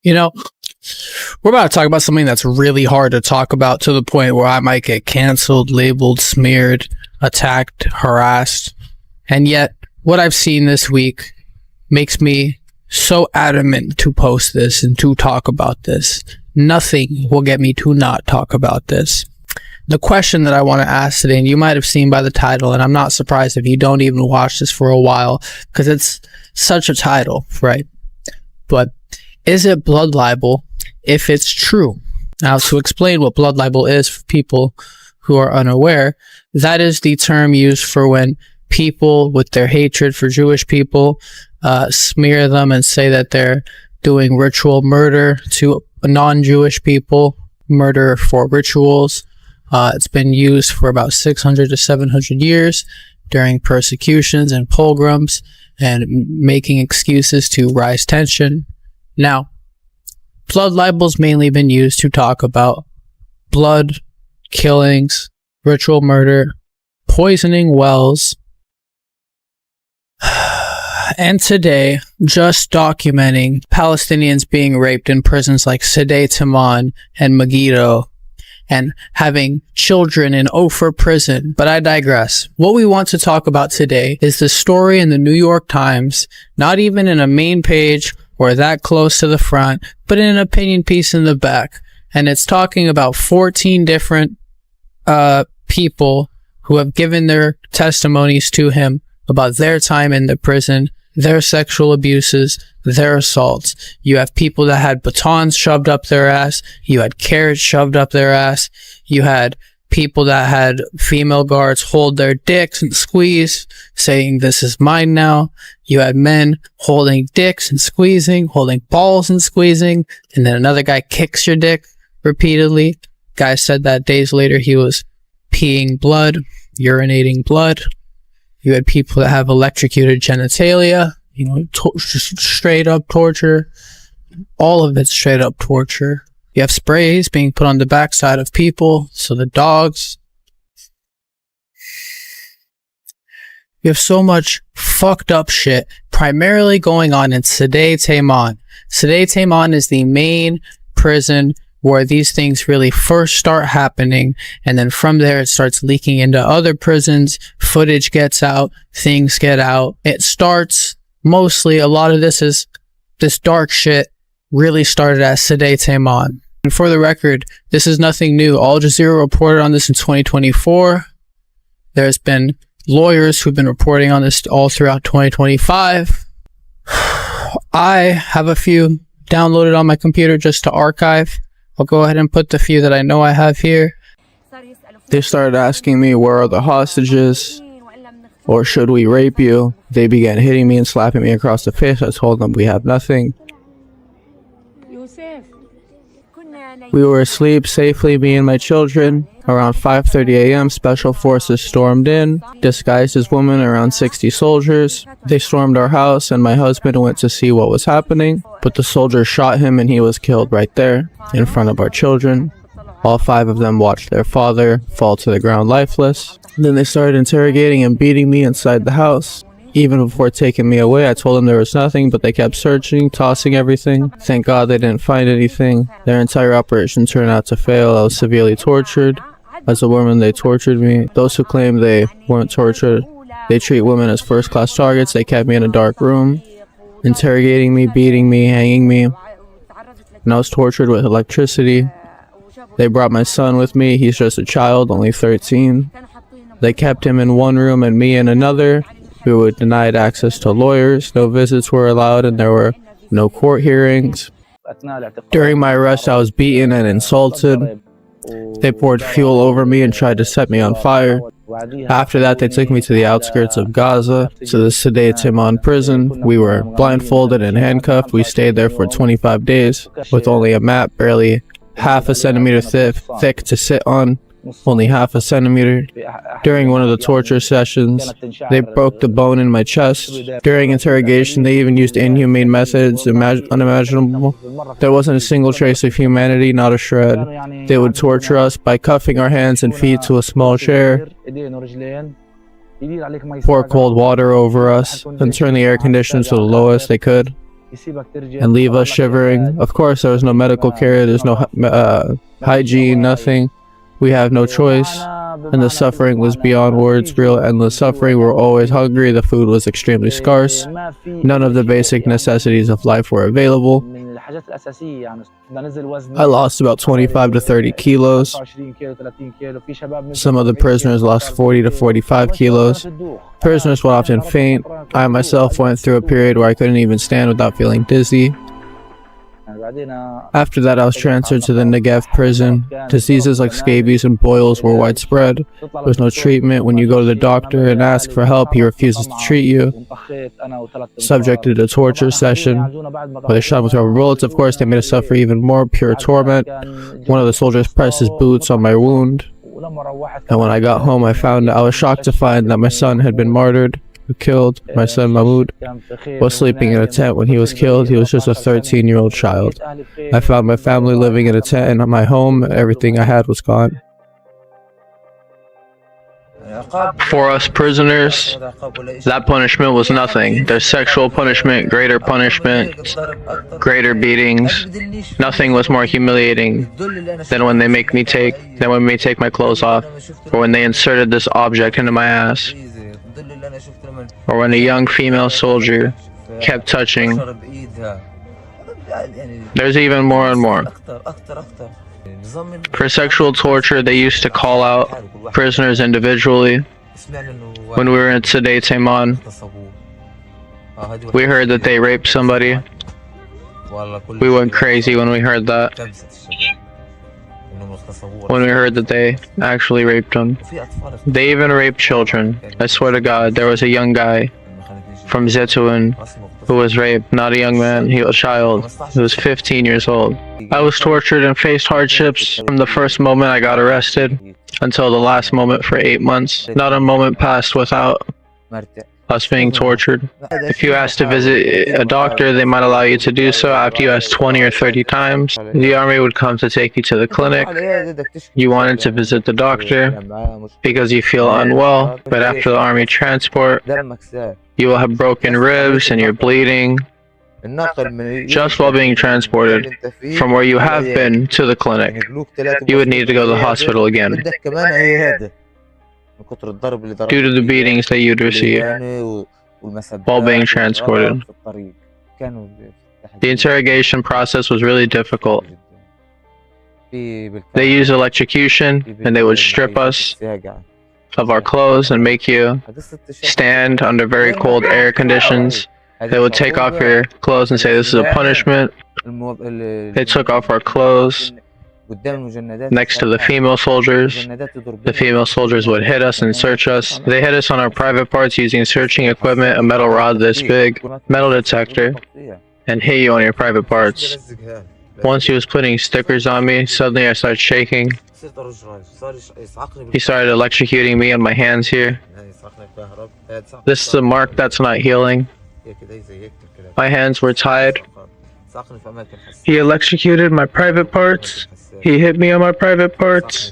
You know, we're about to talk about something that's really hard to talk about to the point where I might get canceled, labeled, smeared, attacked, harassed. And yet, what I've seen this week makes me so adamant to post this and to talk about this. Nothing will get me to not talk about this. The question that I want to ask today, and you might have seen by the title, and I'm not surprised if you don't even watch this for a while, because it's such a title, right? But is it blood libel if it's true? Now, to explain what blood libel is for people who are unaware, that is the term used for when people with their hatred for Jewish people smear them and say that they're doing ritual murder to non-Jewish people, murder for rituals. It's been used for about 600 to 700 years during persecutions and pogroms and making excuses to rise tension. Now, blood libel's mainly been used to talk about blood, killings, ritual murder, poisoning wells, and today, just documenting Palestinians being raped in prisons like Sde Teiman and Megiddo, and having children in Ofer prison. But I digress. What we want to talk about today is the story in the New York Times, not even in a main page or that close to the front, but in an opinion piece in the back. And it's talking about 14 different people who have given their testimonies to him about their time in the prison, their sexual abuses, their assaults. You have people that had batons shoved up their ass. You had carrots shoved up their ass. You had people that had female guards hold their dicks and squeeze, saying, "This is mine now." You had men holding dicks and squeezing, holding balls and squeezing, and then another guy kicks your dick repeatedly. Guy said that days later he was peeing blood, urinating blood. You had people that have electrocuted genitalia, just straight up torture. All of it's straight up torture. You have sprays being put on the backside of people, so the dogs. You have so much fucked up shit primarily going on in Sde Teiman. Sde Teiman is the main prison where these things really first start happening, and then from there it starts leaking into other prisons. Footage gets out, things get out. It starts mostly, a lot of this dark shit really started at Sde Teiman. And for the record, this is nothing new. Al Jazeera reported on this in 2024. There's been lawyers who've been reporting on this all throughout 2025. I have a few downloaded on my computer just to archive. I'll go ahead and put the few that I know I have here. They started asking me, where are the hostages? Or should we rape you? They began hitting me and slapping me across the face. I told them we have nothing. We were asleep safely, me and my children. Around 5:30 a.m., special forces stormed in, disguised as women, around 60 soldiers. They stormed our house and my husband went to see what was happening, but the soldiers shot him and he was killed right there, in front of our children. All 5 of them watched their father fall to the ground lifeless. Then they started interrogating and beating me inside the house. Even before taking me away, I told them there was nothing, but they kept searching, tossing everything. Thank God they didn't find anything. Their entire operation turned out to fail. I was severely tortured. As a woman, they tortured me. Those who claim they weren't tortured, they treat women as first-class targets. They kept me in a dark room, interrogating me, beating me, hanging me. And I was tortured with electricity. They brought my son with me. He's just a child, only 13. They kept him in one room and me in another. We were denied access to lawyers. No visits were allowed and there were no court hearings. During my arrest, I was beaten and insulted. They poured fuel over me and tried to set me on fire. After that, they took me to the outskirts of Gaza, to the Sde Teiman prison. We were blindfolded and handcuffed. We stayed there for 25 days with only a mat barely half a centimeter thick to sit on. Only half a centimeter. During one of the torture sessions, they broke the bone in my chest. During interrogation, they even used inhumane methods, unimaginable. There wasn't a single trace of humanity, not a shred. They would torture us by cuffing our hands and feet to a small chair, pour cold water over us, and turn the air conditioner to the lowest they could. and leave us shivering. Of course, there was no medical care, there's no hygiene, nothing. We have no choice, and the suffering was beyond words, real endless suffering. We were always hungry, the food was extremely scarce, none of the basic necessities of life were available. I lost about 25 to 30 kilos. Some of the prisoners lost 40 to 45 kilos. Prisoners would often faint. I myself went through a period where I couldn't even stand without feeling dizzy. After that, I was transferred to the Negev prison. Diseases like scabies and boils were widespread. There was no treatment. When you go to the doctor and ask for help, he refuses to treat you. Subjected to a torture session, where they shot me with rubber bullets. Of course, they made us suffer even more, pure torment. One of the soldiers pressed his boots on my wound. And when I got home, I was shocked to find that my son had been martyred. Who killed my son Mahmoud was sleeping in a tent when he was killed. He was just a 13-year-old child. I found my family living in a tent in my home. Everything I had was gone. For us prisoners, that punishment was nothing. There's sexual punishment, greater punishment, greater beatings. Nothing was more humiliating than when they make me take my clothes off, or when they inserted this object into my ass, or when a young female soldier kept touching. There's even more and more. For sexual torture, they used to call out prisoners individually. When we were in Sde Teiman, we heard that they raped somebody. We went crazy when we heard that. When we heard that they actually raped them. They even raped children. I swear to God, there was a young guy from Sde Teiman who was raped. Not a young man, he was a child. He was 15 years old. I was tortured and faced hardships from the first moment I got arrested until the last moment for 8 months. Not a moment passed without us being tortured. If you ask to visit a doctor, they might allow you to do so after you ask 20 or 30 times. The army would come to take you to the clinic. You wanted to visit the doctor because you feel unwell, but after the army transport, you will have broken ribs and you're bleeding. Just while being transported from where you have been to the clinic, you would need to go to the hospital again due to the beatings that you'd receive while being transported. The interrogation process was really difficult. They used electrocution, and they would strip us of our clothes and make you stand under very cold air conditions. They would take off your clothes and say this is a punishment. They took off our clothes next to the female soldiers. The female soldiers would hit us and search us. They hit us on our private parts using searching equipment, a metal rod this big, metal detector, and hit you on your private parts. Once he was putting stickers on me, suddenly I started shaking. He started electrocuting me on my hands here. This is a mark that's not healing. My hands were tied. He electrocuted my private parts. He hit me on my private parts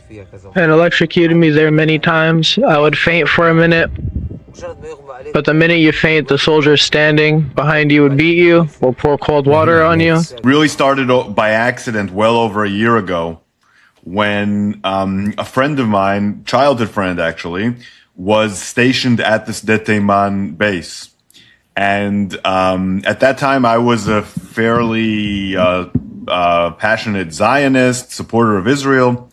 and electrocuted me there many times. I would faint for a minute, but the minute you faint, the soldier standing behind you would beat you or pour cold water on you. Really started by accident well over a year ago when a friend of mine, childhood friend actually, was stationed at the Sde Teiman base. And at that time, I was a fairly passionate Zionist, supporter of Israel.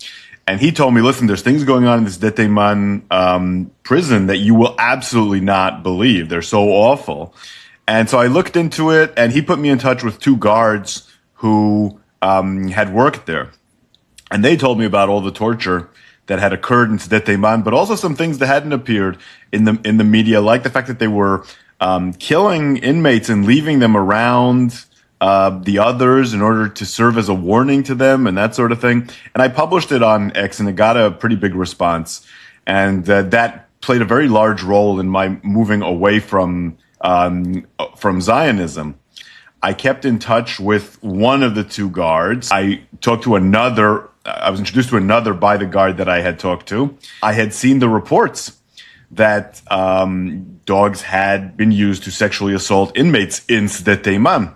And he told me, listen, there's things going on in this Sde Teiman prison that you will absolutely not believe. They're so awful. And so I looked into it, and he put me in touch with two guards who had worked there. And they told me about all the torture that had occurred in Sde Teiman, but also some things that hadn't appeared in the media, like the fact that they were killing inmates and leaving them around the others in order to serve as a warning to them and that sort of thing. And I published it on X, and it got a pretty big response. And that played a very large role in my moving away from Zionism. I kept in touch with one of the two guards. I talked to another. I was introduced to another by the guard that I had talked to. I had seen the reports that dogs had been used to sexually assault inmates in Sde Teiman.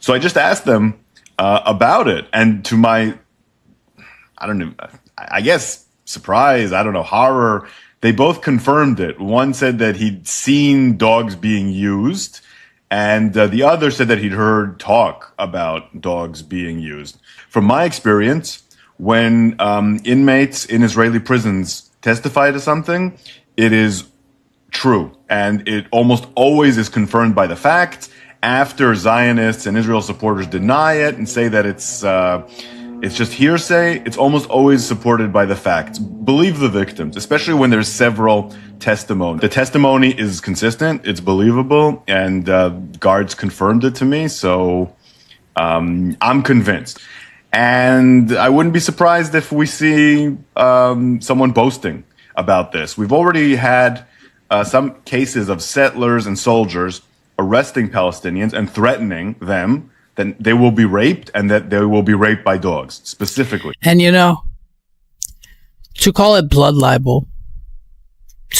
So I just asked them about it, and to my, I don't know, I guess surprise, I don't know, horror, they both confirmed it. One said that he'd seen dogs being used, and the other said that he'd heard talk about dogs being used. From my experience, when inmates in Israeli prisons testify to something, it is true, and it almost always is confirmed by the facts. After Zionists and Israel supporters deny it and say that it's just hearsay, it's almost always supported by the facts. Believe the victims, especially when there's several testimonies. The testimony is consistent, it's believable, and guards confirmed it to me, so I'm convinced. And I wouldn't be surprised if we see someone boasting about this. We've already had some cases of settlers and soldiers arresting Palestinians and threatening them that they will be raped and that they will be raped by dogs, specifically. And you know, to call it blood libel,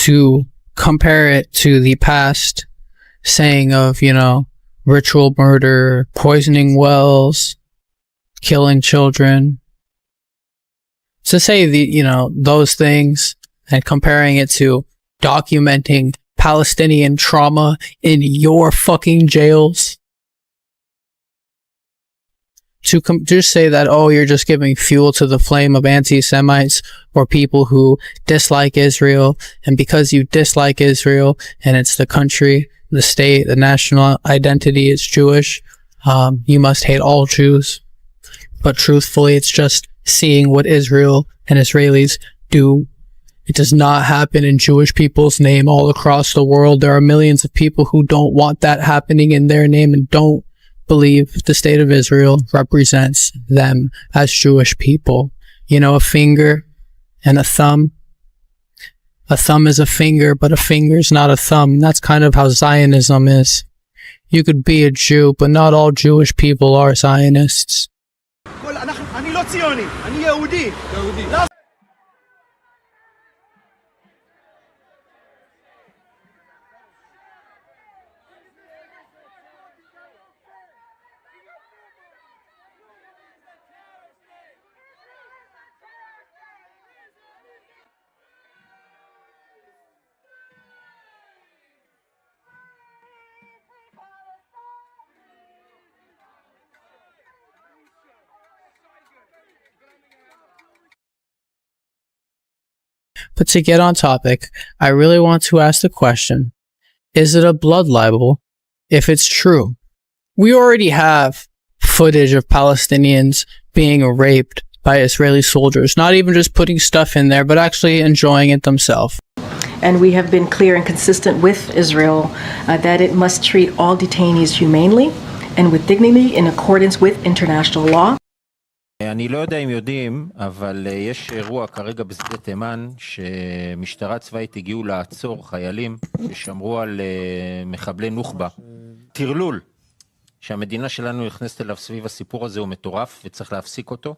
to compare it to the past saying of, you know, ritual murder, poisoning wells, killing children, to say those things and comparing it to documenting Palestinian trauma in your fucking jails, to just say that, oh, you're just giving fuel to the flame of anti-Semites or people who dislike Israel, and because you dislike Israel and it's the country, the state, the national identity is Jewish, you must hate all Jews. But truthfully, it's just seeing what Israel and Israelis do. It does not happen in Jewish people's name all across the world. There are millions of people who don't want that happening in their name and don't believe the state of Israel represents them as Jewish people. You know, a finger and a thumb. A thumb is a finger, but a finger is not a thumb. That's kind of how Zionism is. You could be a Jew, but not all Jewish people are Zionists. אני לא ציוני, אני יהודי. But to get on topic, I really want to ask the question, is it a blood libel if it's true? We already have footage of Palestinians being raped by Israeli soldiers, not even just putting stuff in there, but actually enjoying it themselves. And we have been clear and consistent with Israel that it must treat all detainees humanely and with dignity in accordance with international law. אני לא יודע אם יודעים, אבל יש אירוע כרגע בשדה תימן שמשטרה צבאית הגיעו לעצור חיילים ששמרו על מחבלי נוח'בה. טרלול שהמדינה שלנו נכנסת אליו סביב הסיפור הזה הוא מטורף וצריך להפסיק אותו.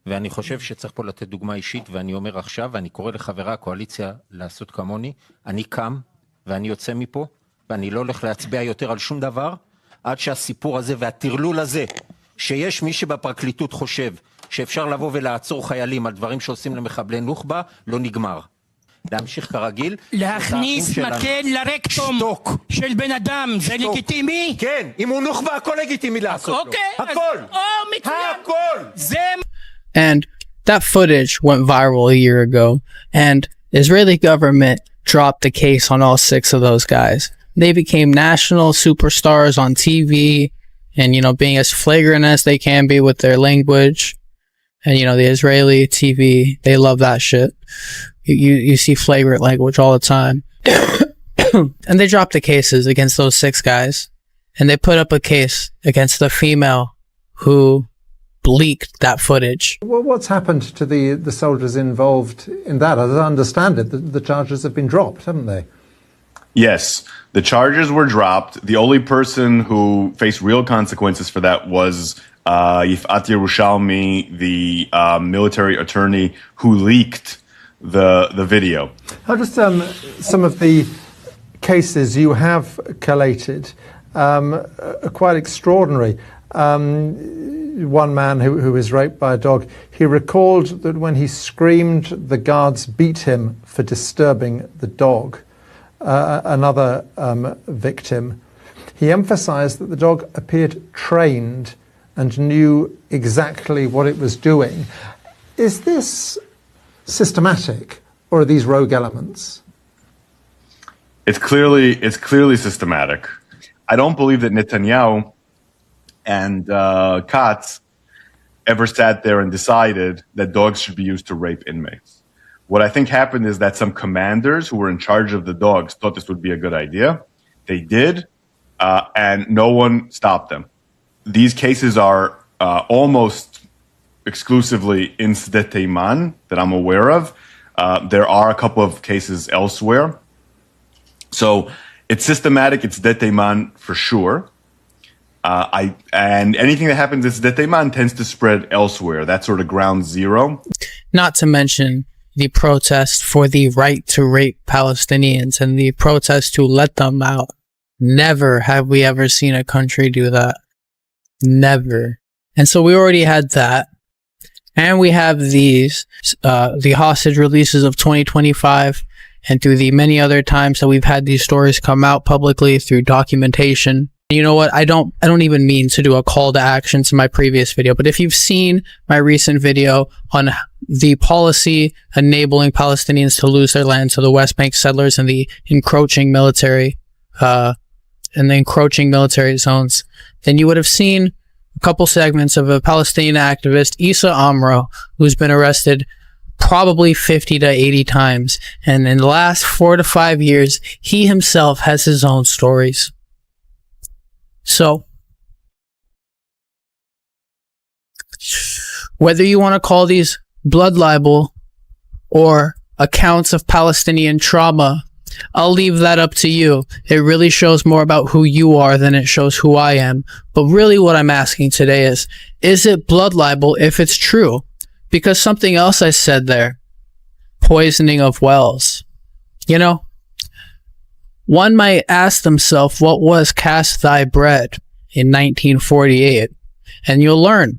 ואני חושב שצריך פה לתת דוגמה אישית, ואני אומר עכשיו, ואני קורא לחברי הקואליציה לעשות כמוני, אני קם ואני יוצא מפה, ואני לא הולך להצביע יותר על שום דבר, עד שהסיפור הזה והטרלול הזה, שיש מי שבפרקליטות חושב שאפשר לבוא ולעצור חיילים על דברים שעושים למחבלי נוח'בה, לא נגמר. להמשיך כרגיל. להכניס מקל לרקטום של בן אדם, זה לגיטימי? כן, אם הוא נוח'בה, הכל לגיטימי לעשות לו. הכל. הכל. And that footage went viral a year ago, and the Israeli government dropped the case on all 6 of those guys. They became national superstars on TV, and, you know, being as flagrant as they can be with their language. And, you know, the Israeli TV, they love that shit. You see flagrant language all the time. And they dropped the cases against those 6 guys. And they put up a case against the female who leaked that footage. Well, what's happened to the soldiers involved in that? As I understand it, the charges have been dropped, haven't they? Yes, the charges were dropped. The only person who faced real consequences for that was Yifat Yerushalmi, the military attorney who leaked the video. How does some of the cases you have collated are quite extraordinary. One man who was raped by a dog, he recalled that when he screamed, the guards beat him for disturbing the dog. Another victim, he emphasized that the dog appeared trained and knew exactly what it was doing. Is this systematic, or are these rogue elements? It's clearly systematic. I don't believe that Netanyahu and Katz ever sat there and decided that dogs should be used to rape inmates. What I think happened is that some commanders who were in charge of the dogs thought this would be a good idea. They did, and no one stopped them. These cases are almost exclusively in Sde Teiman that I'm aware of. There are a couple of cases elsewhere. So it's systematic, it's Sde Teiman for sure. And anything that happens in Sde Teiman tends to spread elsewhere. That's sort of ground zero. Not to mention the protest for the right to rape Palestinians and the protest to let them out. Never have we ever seen a country do that. Never. And so we already had that. And we have these, the hostage releases of 2025, and through the many other times that we've had these stories come out publicly through documentation. You know what? I don't even mean to do a call to action to my previous video, but if you've seen my recent video on the policy enabling Palestinians to lose their land to the West Bank settlers and the encroaching military, zones, then you would have seen a couple segments of a Palestinian activist, Issa Amro, who's been arrested probably 50 to 80 times. And in the last 4 to 5 years, he himself has his own stories. So, whether you want to call these blood libel or accounts of Palestinian trauma, I'll leave that up to you. It really shows more about who you are than it shows who I am. But really what I'm asking today is it blood libel if it's true? Because something else I said there, poisoning of wells. You know, one might ask themselves, what was Cast Thy Bread in 1948? And you'll learn.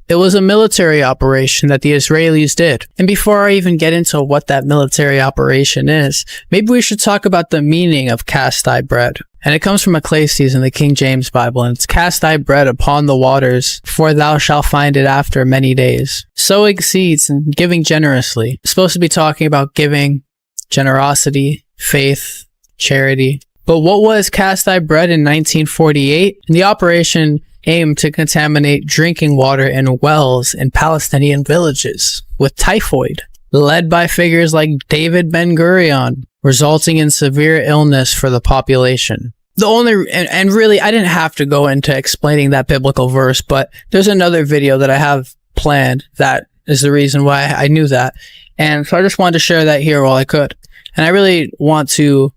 It was a military operation that the Israelis did. And before I even get into what that military operation is, maybe we should talk about the meaning of cast thy bread. And it comes from Ecclesiastes in the King James Bible, and it's cast thy bread upon the waters, for thou shalt find it after many days. Sowing seeds and giving generously. It's supposed to be talking about giving, generosity, faith, charity. But what was cast thy bread in 1948? The operation aimed to contaminate drinking water in wells in Palestinian villages with typhoid, led by figures like David Ben-Gurion, resulting in severe illness for the population. And really, I didn't have to go into explaining that biblical verse, but there's another video that I have planned that is the reason why I knew that. And so I just wanted to share that here while I could. And I really want to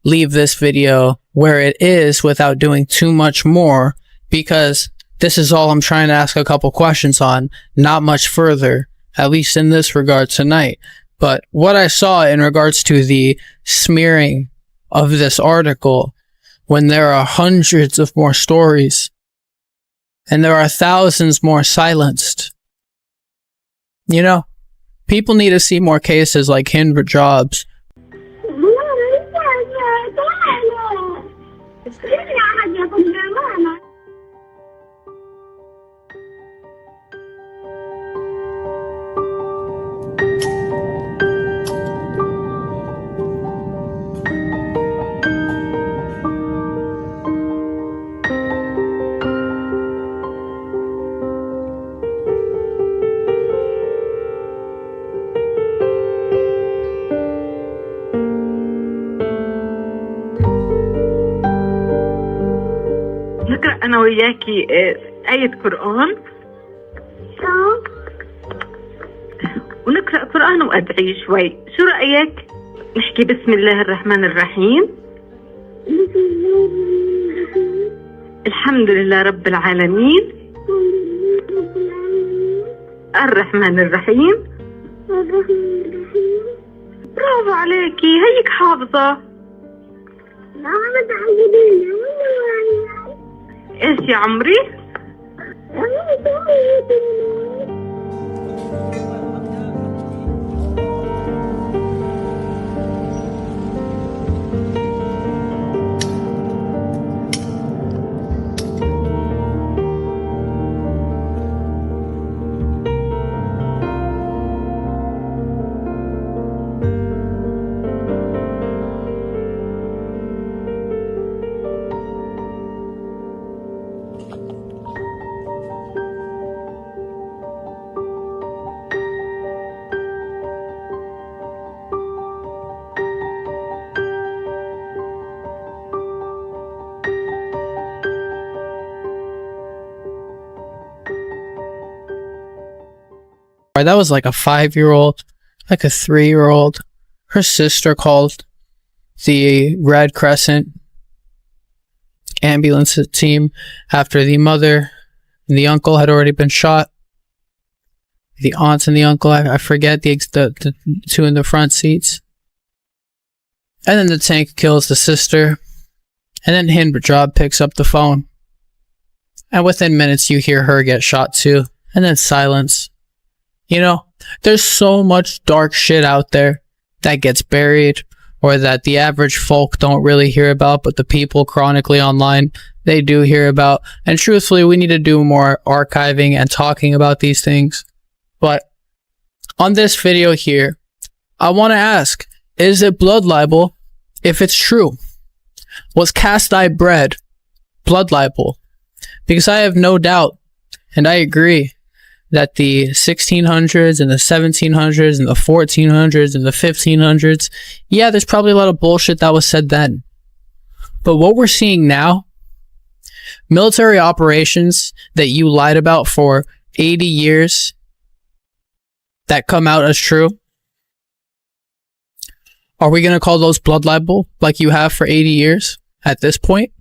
leave this video where it is without doing too much more, because this is all I'm trying to ask a couple questions on, not much further, at least in this regard tonight. But what I saw in regards to the smearing of this article, when there are hundreds of more stories, and there are thousands more silenced, you know, people need to see more cases like Hind Jobs. نقرأ أنا وياكي آية قرآن ونقرأ قرآن وأدعي شوي. شو رأيك؟ نحكي بسم الله الرحمن الرحيم. الحمد لله رب العالمين الرحمن الرحيم. برافو عليكي، هيك حافظة. ايش يا عمري؟ That was like a 5-year-old, like a 3-year-old. Her sister called the Red Crescent ambulance team after the mother and the uncle had already been shot. The aunt and the uncle, I forget the two in the front seats. And then the tank kills the sister. And then Hindrejab picks up the phone. And within minutes you hear her get shot too. And then silence. You know, there's so much dark shit out there that gets buried or that the average folk don't really hear about, but the people chronically online, they do hear about. And truthfully, we need to do more archiving and talking about these things. But on this video here, I want to ask, is it blood libel? If it's true, was cast thy bread blood libel? Because I have no doubt, and I agree, that the 1600s and the 1700s and the 1400s and the 1500s, yeah, there's probably a lot of bullshit that was said then. But what we're seeing now, military operations that you lied about for 80 years that come out as true, are we going to call those blood libel like you have for 80 years at this point?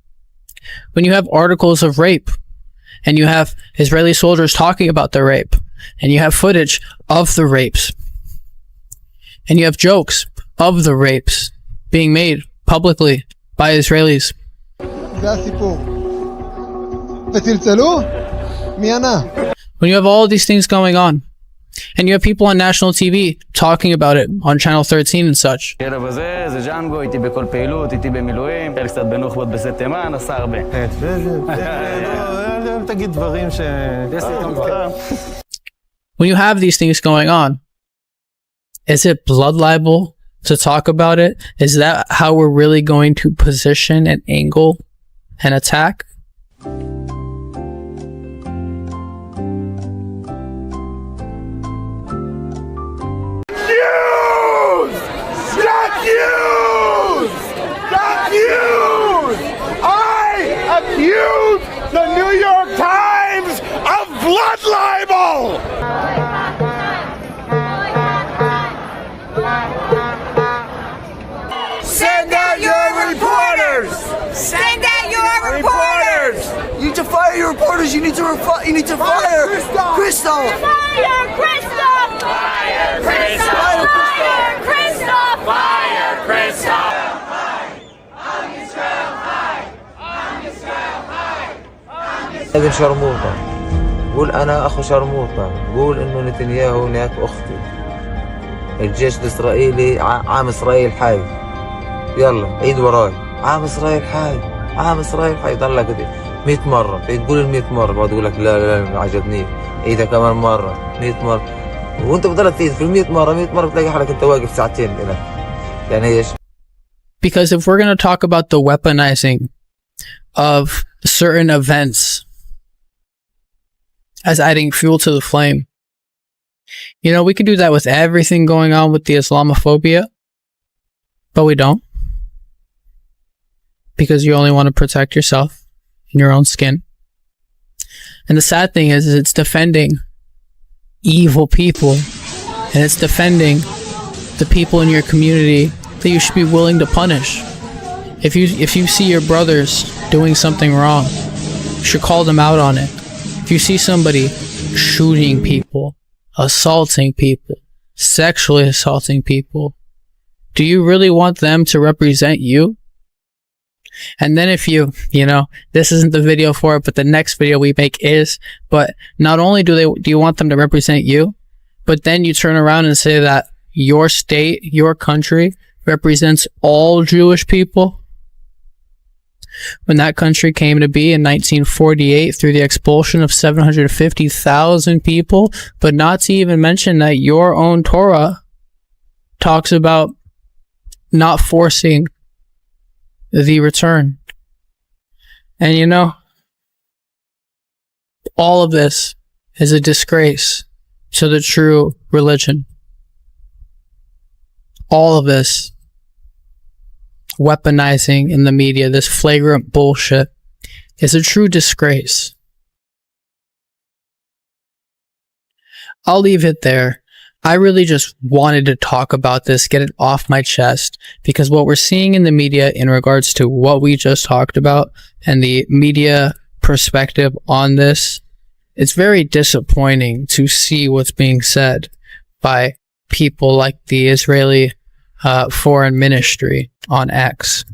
When you have articles of rape, and you have Israeli soldiers talking about the rape, and you have footage of the rapes, and you have jokes of the rapes being made publicly by Israelis. When you have all these things going on, and you have people on national TV talking about it on Channel 13 and such. When you have these things going on, is it blood libel to talk about it? Is that how we're really going to position and angle an attack? The New York Times of blood libel! Send out your reporters! Send out your reporters! You need to fire your reporters. You need to fire Kristof! Fire Kristof! Fire Kristof! Fire Kristof! Fire Kristof! هذا شرموطة. قول أنا أخو شرموطة. قول إنه نتنياهو نهاية أختي. الجيش الإسرائيلي عام إسرائيل حي. يلا عيد وراي. عام إسرائيل حي. عام إسرائيل حي. يضلك 100 مرة. تقول ال 100 مرة بعد يقول لك لا ما عجبني. عيدها كمان مرة. 100 مرة. وأنت بتضلك تعيد في 100 مرة 100 مرة بتلاقي حالك أنت واقف ساعتين هنا. يعني إيش؟ Because if we're going to talk about the weaponizing of certain events as adding fuel to the flame, you know, we could do that with everything going on with the Islamophobia, but we don't, because you only want to protect yourself and your own skin. And the sad thing is it's defending evil people, and it's defending the people in your community that you should be willing to punish. If you see your brothers doing something wrong, you should call them out on it. If you see somebody shooting people, assaulting people, sexually assaulting people, do you really want them to represent you? And then if you know, this isn't the video for it, but the next video we make is, but not only do you want them to represent you, but then you turn around and say that your state, your country represents all Jewish people. When that country came to be in 1948 through the expulsion of 750,000 people, but not to even mention that your own Torah talks about not forcing the return. And you know, all of this is a disgrace to the true religion. All of this weaponizing in the media, this flagrant bullshit, is a true disgrace. I'll leave it there. I really just wanted to talk about this, get it off my chest, because what we're seeing in the media in regards to what we just talked about and the media perspective on this, it's very disappointing to see what's being said by people like the Israeli Foreign Ministry on X.